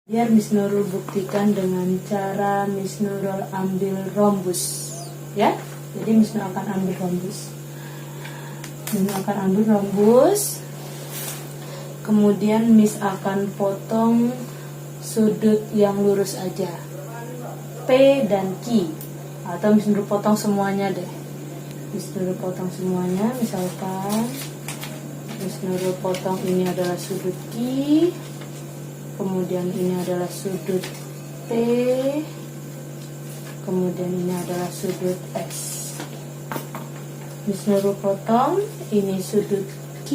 Biar Miss Nurul buktikan dengan cara Miss Nurul ambil rhombus, ya. Jadi Miss Nurul akan ambil rhombus. Kemudian Miss akan potong sudut yang lurus aja, P dan Q, atau Miss Nurul potong semuanya deh. Miss Nurul potong semuanya, misalkan Miss Nurul potong ini adalah sudut Q, kemudian ini adalah sudut P, kemudian ini adalah sudut S. Miss Nurul potong, ini sudut Q,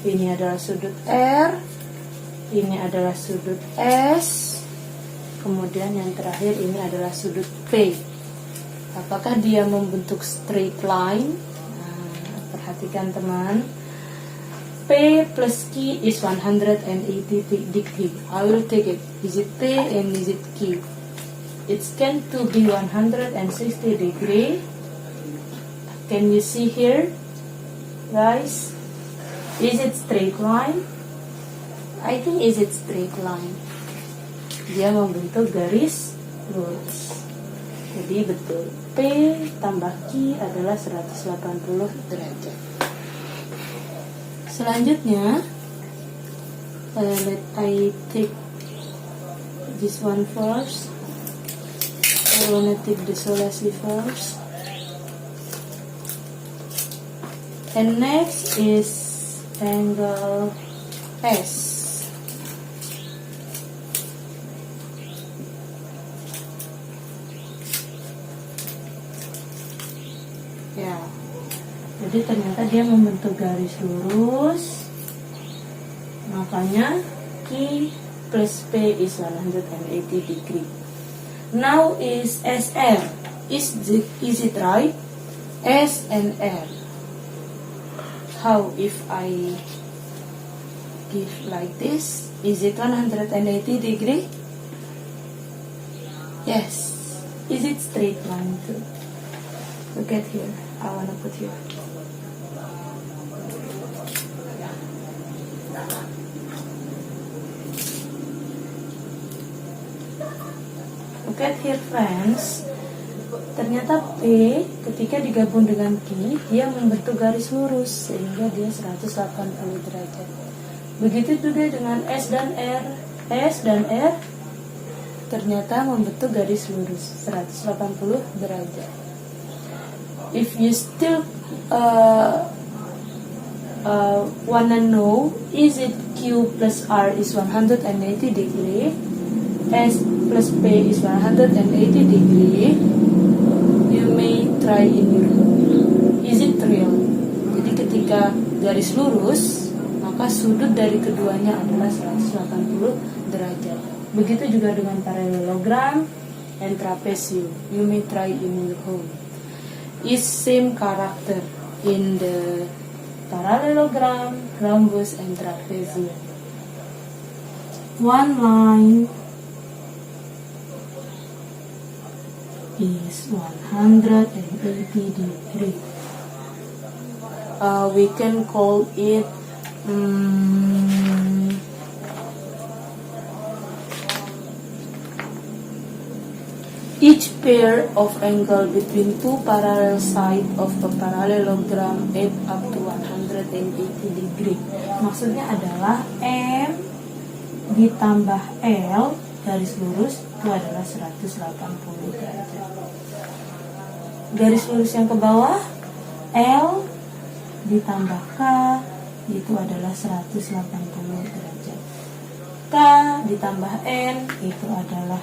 ini adalah sudut R, ini adalah sudut S, kemudian yang terakhir ini adalah sudut P. Apakah dia membentuk straight line? Nah, perhatikan teman. P plus Q is 180 degree. I will take it. Is it P and is it Q? It's going to be 160 degree. Can you see here, guys? Is it straight line? I think is it straight line. Dia membentuk garis lurus. Jadi betul. P tambah Q adalah 180 derajat. Selanjutnya, let I take this one first. I wanna take the solasi first. And next is angle S. Ya. Jadi ternyata dia membentuk garis lurus, makanya Q plus P is 180 degree. Now is SR. Is it right? S and R. How if I give like this? Is it 180 degree? Yes. Is it straight line too? Look at here. I wanna put here. Look at here, friends. Ternyata P ketika digabung dengan Q, dia membentuk garis lurus sehingga dia 180 derajat. Begitu juga dengan S dan R. S dan R ternyata membentuk garis lurus 180 derajat. If you still wanna know, is it Q plus R is 180 degree, S plus P is 180 degree, you may try in your home. Is it real? Jadi ketika garis lurus, maka sudut dari keduanya adalah 180 derajat. Begitu juga dengan parallelogram and trapezium. You may try in your home. Is same character in the parallelogram, rhombus, and trapezium. One line is 180 degree. We can call it each pair of angle between two parallel sides of a parallelogram add up to 180 degree. Maksudnya adalah M ditambah L garis lurus itu adalah 180 derajat. Garis lurus yang ke bawah L ditambah K itu adalah 180 derajat. K ditambah N itu adalah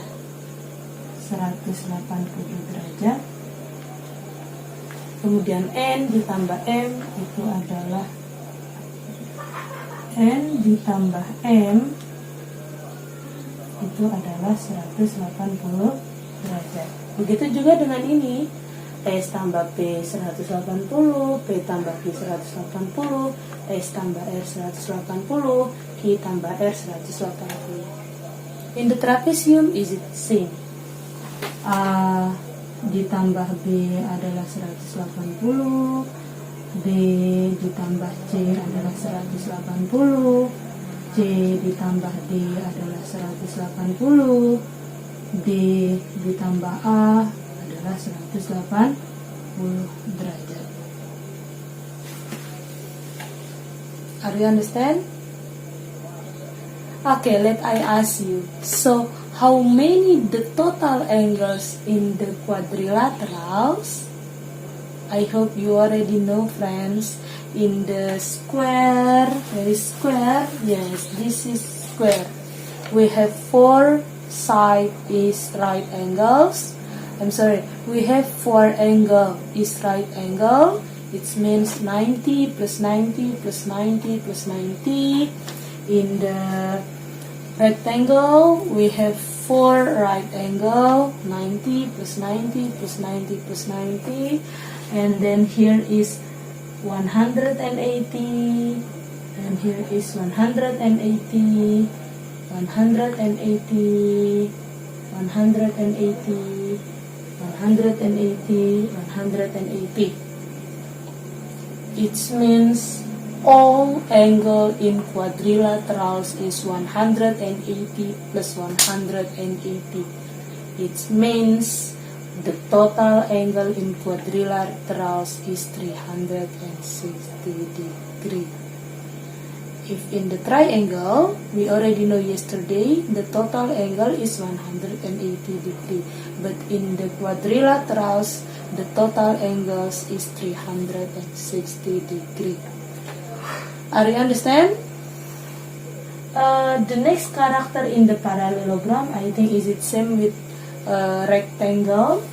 180 derajat. Kemudian N ditambah M itu adalah N ditambah M itu adalah 180 derajat. Begitu juga dengan ini, S tambah P 180, P tambah Q 180, S tambah R 180, Q tambah R 180. In the trapezium is it same? A ditambah B adalah 180, B ditambah C adalah 180, C ditambah D adalah 180, D ditambah A adalah 180 derajat. Are you understand? Okay, let I ask you. So, how many the total angles in the quadrilaterals? I hope you already know, friends. In the square, there is square. Yes, this is square. We have 4 side is right angles. I'm sorry, we have 4 angle is right angle. It means 90 plus 90 plus 90 plus 90. In the rectangle, we have 4 right angle, 90 plus 90 plus 90 plus 90. And then here is 180, and here is 180, 180, 180, 180, 180, 180. It means all angle in quadrilaterals is 180 plus 180. It means the total angle in quadrilaterals is 360 degree. If in the triangle, we already know yesterday, the total angle is 180 degree. But in the quadrilaterals, the total angles is 360 degree. Are you understand? The next character in the parallelogram, I think is it same with rectangle.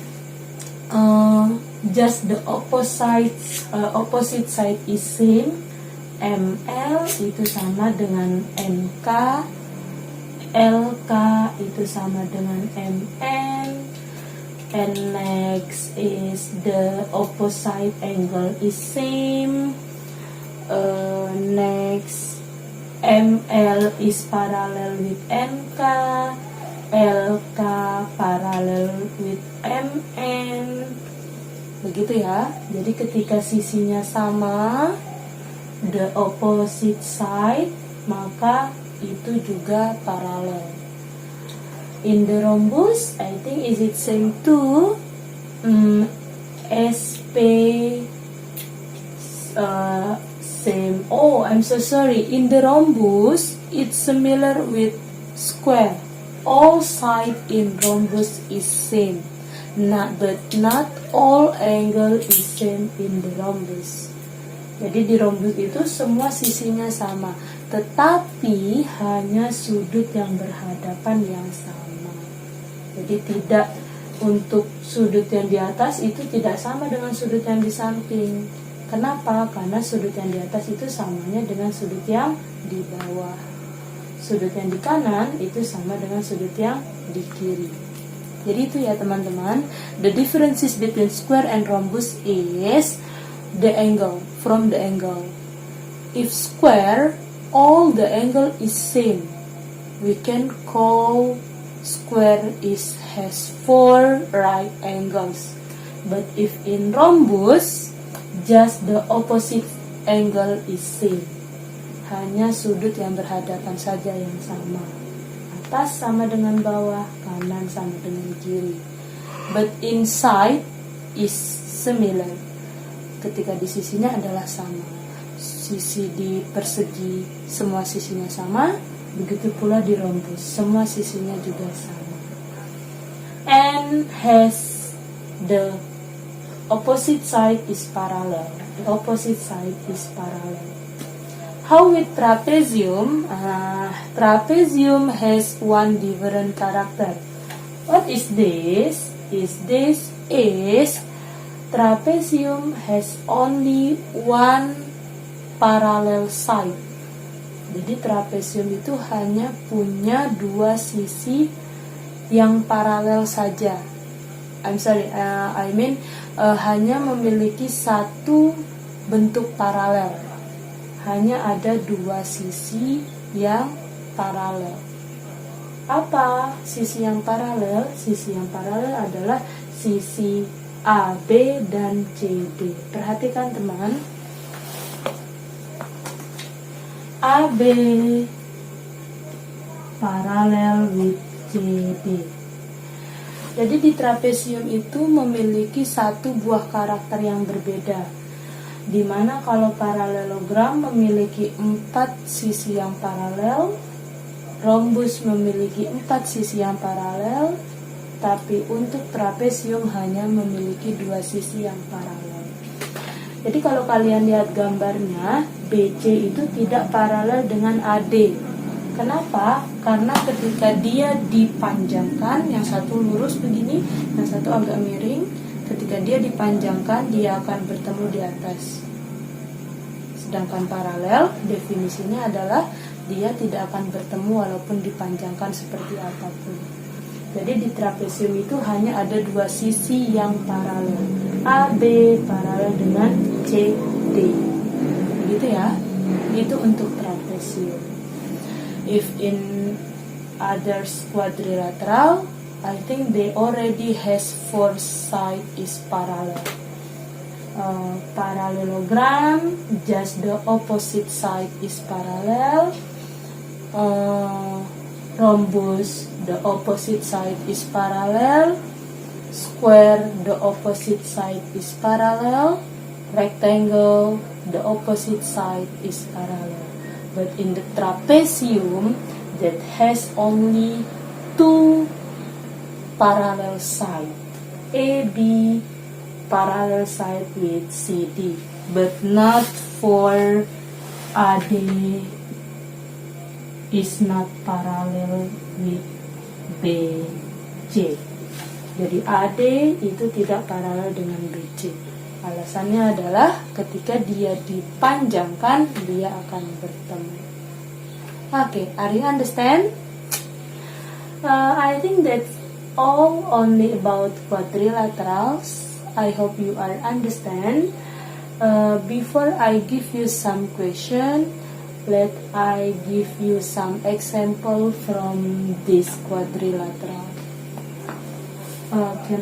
Just the opposite side is same. ML itu sama dengan MK, LK itu sama dengan MN, and next is the opposite angle is same. Next, ML is parallel with MK, LK parallel with MN. Begitu ya. Jadi ketika sisinya sama, the opposite side, maka itu juga paralel. In the rhombus, I think is it same too? SP same. Oh, I'm so sorry. In the rhombus, it's similar with square. All side in rhombus is same. But not all angle is same in the rhombus. Jadi di rhombus itu semua sisinya sama, tetapi hanya sudut yang berhadapan yang sama. Jadi tidak untuk sudut yang di atas itu tidak sama dengan sudut yang di samping. Kenapa? Karena sudut yang di atas itu samanya dengan sudut yang di bawah. Sudut yang di kanan itu sama dengan sudut yang di kiri. Jadi itu ya teman-teman. The differences between square and rhombus is the angle, from the angle. If square, all the angle is same, we can call square has 4 right angles. But if in rhombus, just the opposite angle is same. Hanya sudut yang berhadapan saja yang sama. Atas sama dengan bawah, kanan sama dengan kiri. But inside is similar. Ketika di sisinya adalah sama. Sisi di persegi semua sisinya sama, begitu pula di rhombus semua sisinya juga sama. And has the opposite side is parallel. The opposite side is parallel. How with trapezium? Trapezium has one different character. What is this? Trapezium has only one parallel side. Jadi trapezium itu hanya punya 2 sisi yang paralel saja. Hanya memiliki satu bentuk paralel. Hanya ada 2 sisi yang paralel. Apa sisi yang paralel? Sisi yang paralel adalah sisi AB dan CD. Perhatikan teman. AB parallel with CD. Jadi di trapesium itu memiliki satu buah karakter yang berbeda, dimana kalau paralelogram memiliki 4 sisi yang paralel, rhombus memiliki 4 sisi yang paralel, tapi untuk trapesium hanya memiliki 2 sisi yang paralel. Jadi kalau kalian lihat gambarnya, BC itu tidak paralel dengan AD. Kenapa? Karena ketika dia dipanjangkan, yang satu lurus begini, yang satu agak miring, ketika dia dipanjangkan, dia akan bertemu di atas. Sedangkan paralel, definisinya adalah dia tidak akan bertemu walaupun dipanjangkan seperti apapun. Jadi di trapesium itu hanya ada 2 sisi yang paralel. AB paralel dengan CD. Begitu ya. Itu untuk trapesium. If in others quadrilateral, I think they already has 4 side is parallel. Parallelogram, just the opposite side is parallel. Rhombus, the opposite side is parallel. Square, the opposite side is parallel. Rectangle, the opposite side is parallel. But in the trapesium, that has only 2 parallel sides. AB parallel side with CD, but not for AD is not parallel with BC. Jadi AD itu tidak paralel dengan BC. Alasannya adalah ketika dia dipanjangkan, dia akan bertemu. Okay, are you understand? I think that's all only about quadrilaterals. I hope you are understand. Before I give you some question, let I give you some example from this quadrilateral. Can I